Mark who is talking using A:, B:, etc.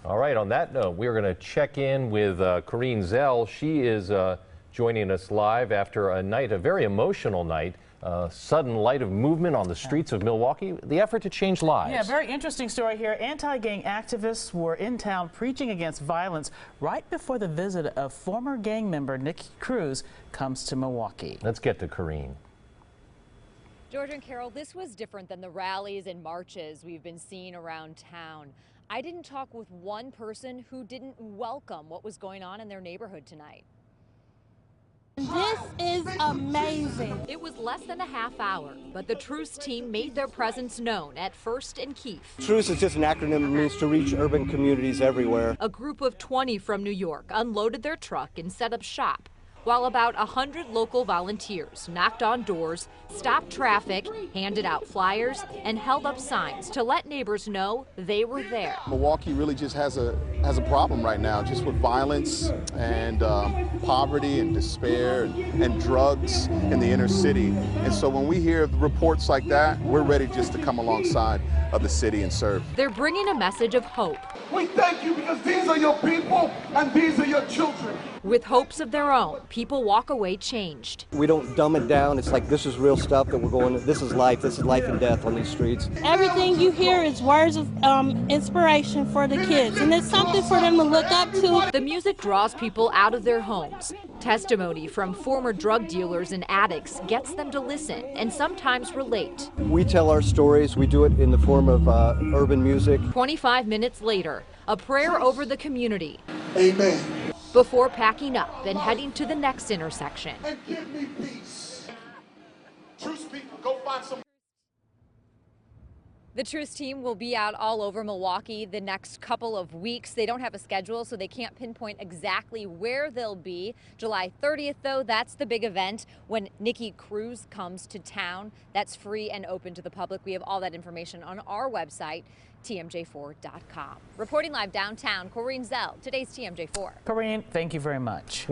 A: All right, on that note, we're going to check in with Corrine Zell. She is joining us live after a night, a very emotional night. Sudden light of movement on the streets of Milwaukee, the effort to change lives.
B: Yeah, very interesting story here. Anti-gang activists were in town preaching against violence right before the visit of former gang member Nikki Cruz comes to Milwaukee.
A: Let's get to Corrine.
C: George and Carol, this was different than the rallies and marches we've been seeing around town. I didn't talk with one person who didn't welcome what was going on in their neighborhood tonight.
D: This is amazing.
C: It was less than a half hour, but the Truce team made their presence known at First and Keefe.
E: Truce is just an acronym that means to reach urban communities everywhere.
C: A group of 20 from New York unloaded their truck and set up shop, while about 100 local volunteers knocked on doors, stopped traffic, handed out flyers, and held up signs to let neighbors know they were there.
F: Milwaukee really just has a problem right now, just with violence and poverty and despair and drugs in the inner city. And so when we hear reports like that, we're ready just to come alongside of the city and serve.
C: They're bringing a message of hope.
G: We thank you because these are your people and these are your children.
C: With hopes of their own, people walk away changed.
E: We don't dumb it down. It's like this is real stuff that we're going, this is life and death on these streets.
D: Everything you hear is words of inspiration for the kids, and it's something for them to look up to.
C: The music draws people out of their homes. Testimony from former drug dealers and addicts gets them to listen and sometimes relate.
E: We tell our stories. We do it in the form of urban music.
C: 25 minutes later, a prayer over the community.
G: Amen.
C: Before packing up and heading to the next intersection.
G: And give me peace. Truce people, go find some.
C: The Truce team will be out all over Milwaukee the next couple of weeks. They don't have a schedule, so they can't pinpoint exactly where they'll be. July 30th, though, that's the big event when Nikki Cruz comes to town. That's free and open to the public. We have all that information on our website, TMJ4.com. Reporting live downtown, Corrine Zell, today's TMJ4.
B: Corrine, thank you very much.